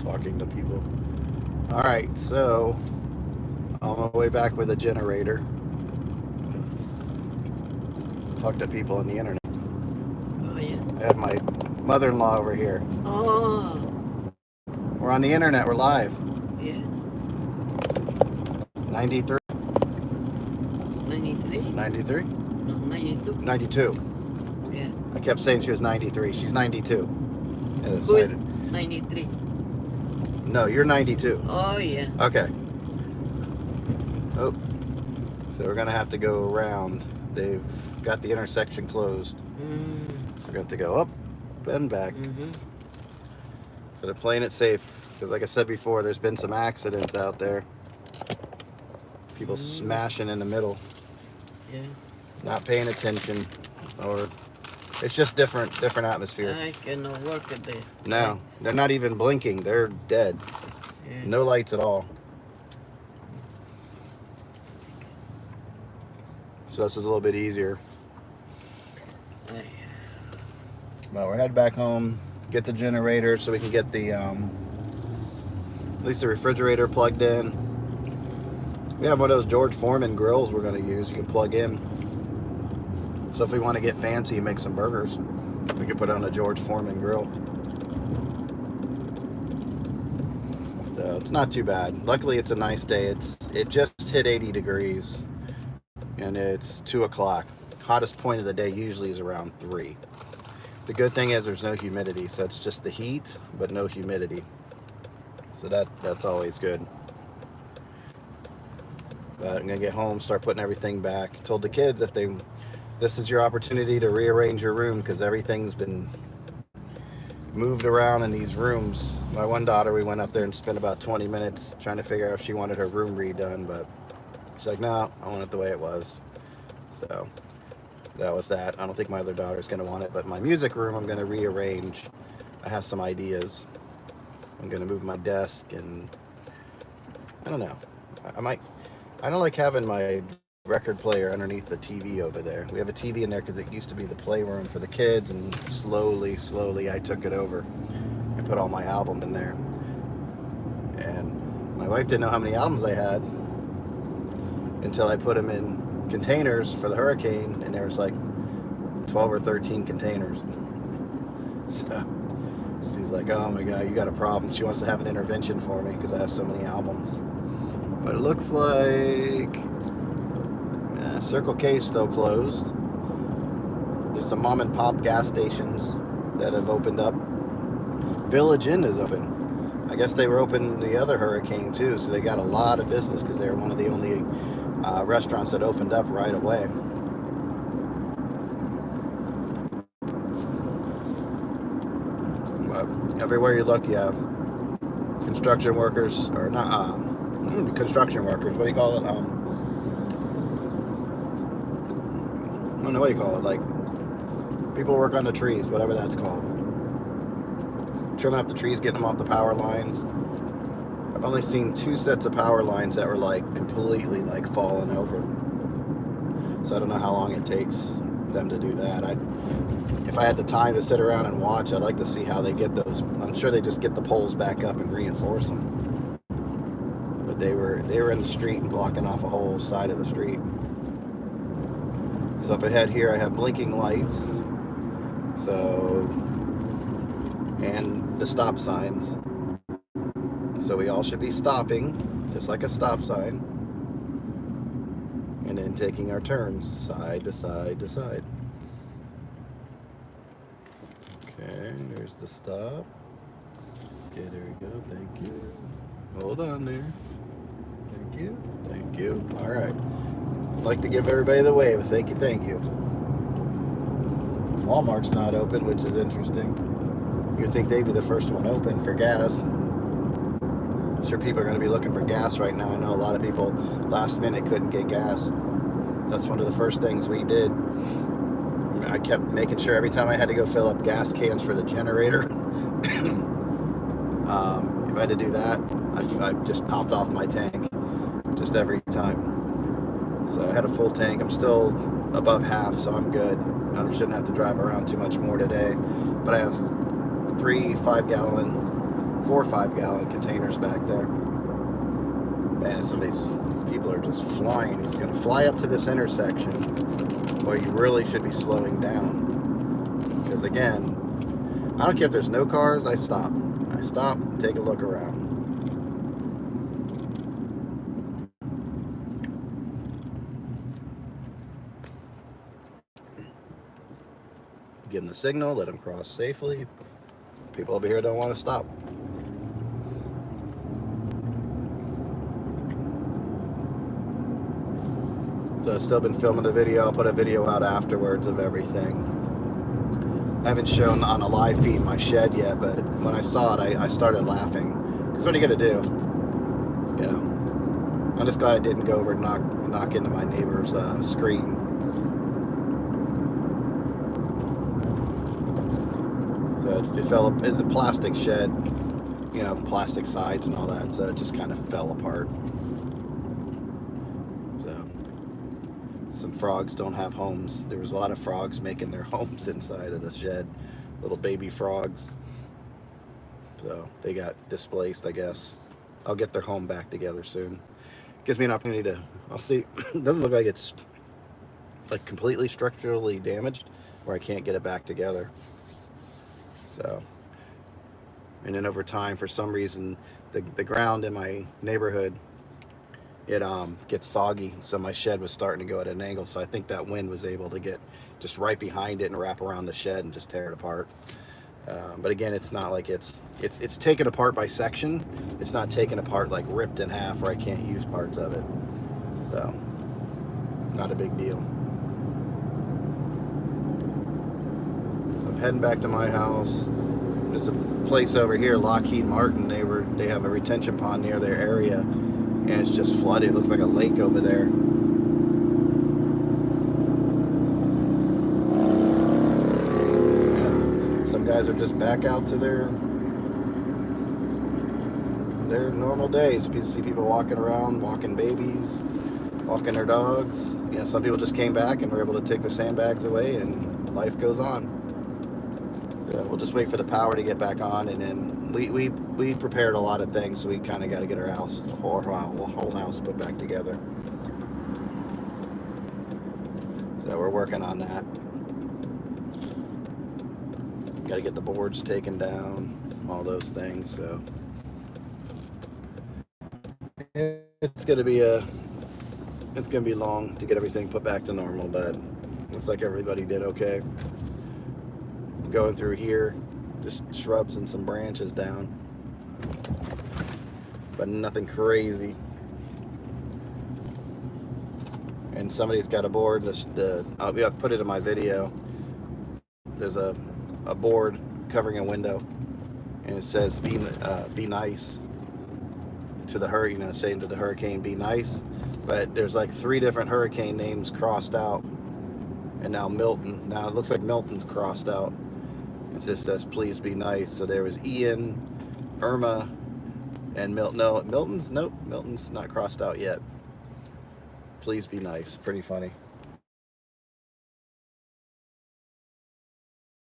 talking to people. All right, so on my way back with a generator. Talk to people on the internet. Oh, yeah. I have my mother-in-law over here. Oh, We're on the internet. We're live. yeah. 93, 93? 93, No, 92. 92. Yeah. I kept saying she was 93. She's 92. Who is 93? No, you're 92. Oh, yeah. Okay. Oh, so we're gonna have to go around. They've got the intersection closed, so we're going to have to go up and back. So they're playing it safe, because like I said before, there's been some accidents out there. People smashing in the middle, Yeah. not paying attention, or it's just different atmosphere. I cannot work at there. No, they're not even blinking. They're dead. Yeah. No lights at all. So this is a little bit easier. Well, we're headed back home, get the generator so we can get the at least the refrigerator plugged in. We have one of those George Foreman grills we're going to use. You can plug in. So if we want to get fancy and make some burgers, we can put it on a George Foreman grill. So it's not too bad. Luckily, it's a nice day. It just hit 80 degrees, and it's 2 o'clock. Hottest point of the day usually is around 3. The good thing is there's no humidity, so it's just the heat, but no humidity. So that's always good. But I'm gonna get home, start putting everything back. Told the kids this is your opportunity to rearrange your room, because everything's been moved around in these rooms. My one daughter, we went up there and spent about 20 minutes trying to figure out if she wanted her room redone, but she's like, no, I want it the way it was. So that was that. I don't think my other daughter's going to want it, but my music room I'm going to rearrange. I have some ideas. I'm going to move my desk, and I don't know. I don't like having my record player underneath the TV over there. We have a TV in there because it used to be the playroom for the kids, and slowly I took it over and put all my albums in there. And my wife didn't know how many albums I had until I put them in containers for the hurricane, and there was like 12 or 13 containers. So she's like, oh my god, you got a problem. She wants to have an intervention for me because I have so many albums. But it looks like Circle K is still closed. There's some mom and pop gas stations that have opened up. Village Inn is open. I guess they were open the other hurricane too, so they got a lot of business because they were one of the only restaurants that opened up right away. But everywhere you look, you have construction workers, or not construction workers. What do you call it? I don't know what you call it. Like people work on the trees, whatever that's called. Trimming up the trees, getting them off the power lines. I've only seen 2 sets of power lines that were like completely like falling over. So I don't know how long it takes them to do that. If I had the time to sit around and watch, I'd like to see how they get those. I'm sure they just get the poles back up and reinforce them. But they were in the street and blocking off a whole side of the street. So up ahead here I have blinking lights. So, and the stop signs. So we all should be stopping, just like a stop sign, and then taking our turns, side to side to side. Okay, there's the stop. Okay, there we go, thank you. Hold on there. Thank you, thank you. All right. I'd like to give everybody the wave. Thank you, thank you. Walmart's not open, which is interesting. You'd think they'd be the first one open for gas. I'm sure people are going to be looking for gas right now. I know a lot of people last minute couldn't get gas. That's one of the first things we did. I kept making sure every time I had to go fill up gas cans for the generator, if I had to do that, I just topped off my tank just every time. So I had a full tank. I'm still above half, so I'm good. I shouldn't have to drive around too much more today. But I have 3 5-gallon 4 or 5 gallon containers back there. Man, people are just flying. He's going to fly up to this intersection where you really should be slowing down. Because again, I don't care if there's no cars, I stop. I stop, take a look around. Give them the signal, let them cross safely. People over here don't want to stop. So I've still been filming the video. I'll put a video out afterwards of everything. I haven't shown on a live feed my shed yet, but when I saw it, I started laughing. Because what are you going to do? You know, I'm just glad I didn't go over and knock into my neighbor's screen. So it's a plastic shed, you know, plastic sides and all that, so it just kind of fell apart. So, some frogs don't have homes. There was a lot of frogs making their homes inside of the shed, little baby frogs. So, they got displaced, I guess. I'll get their home back together soon. Gives me an opportunity to, I'll see, it doesn't look like it's like completely structurally damaged, where I can't get it back together. So, and then over time, for some reason, the ground in my neighborhood, it gets soggy. So my shed was starting to go at an angle. So I think that wind was able to get just right behind it and wrap around the shed and just tear it apart. But again, it's not like it's taken apart by section. It's not taken apart like ripped in half where I can't use parts of it. So, not a big deal. So I'm heading back to my house. There's a place over here, Lockheed Martin. They have a retention pond near their area, and it's just flooded. It looks like a lake over there. And some guys are just back out to their normal days. You see people walking around, walking babies, walking their dogs. You know, some people just came back and were able to take their sandbags away, and life goes on. So we'll just wait for the power to get back on, and then we prepared a lot of things, so we kind of got to get our house, the whole house put back together. So we're working on that. Got to get the boards taken down, all those things. So it's gonna be long to get everything put back to normal, but looks like everybody did okay. Going through here, just shrubs and some branches down, but nothing crazy. And somebody's got a board. I'll put it in my video. There's a board covering a window, and it says "Be nice" to the hurricane. You know, saying to the hurricane, "Be nice." But there's like 3 different hurricane names crossed out, and now Milton. Now it looks like Milton's crossed out. It just says "Please be nice." So there was Ian, Irma, and Milton. No, Milton's not crossed out yet. Please be nice. Pretty funny.